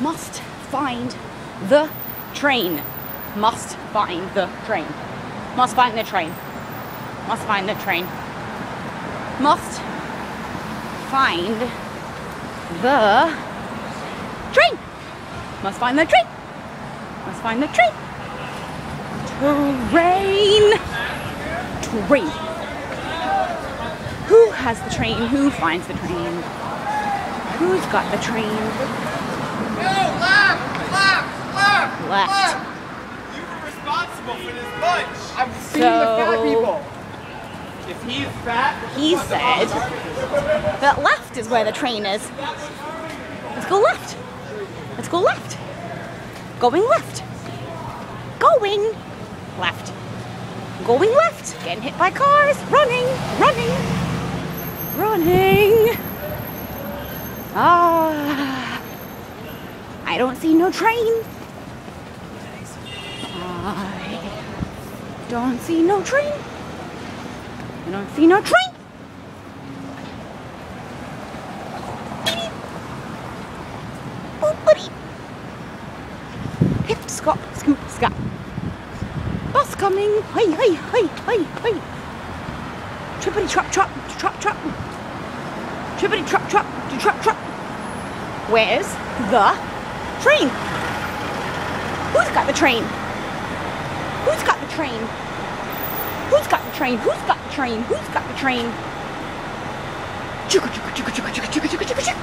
Must find the train. Must find the train. Must find the train. Must find the train. Must find the train. Must find the train. Must find the train. Train. Train. Who has the train? Who finds the train? Who's got the train? No, left! Left! Left! Left. You were responsible for this bunch. I'm seeing the fat people. If he's fat, He said that left is where the train is. Let's go left. Let's go left. Going left. Going left. Going left. Getting hit by cars. Running. Running. Running. Ah. I don't see no train. I don't see no train. I don't see no train. Boopity. Hip, scop, scoop, scop. Bus coming. Hey, hey, hey, hey, hey. Trippity, trap, trap, trap, trap. Trippity, trap, trap, trap, trap. Where's the train? Who's got the train? Who's got the train? Who's got the train? Who's got the train? Who's got the train? Chicka, chicka, chicka, chicka, chicka, chicka, chicka, chicka.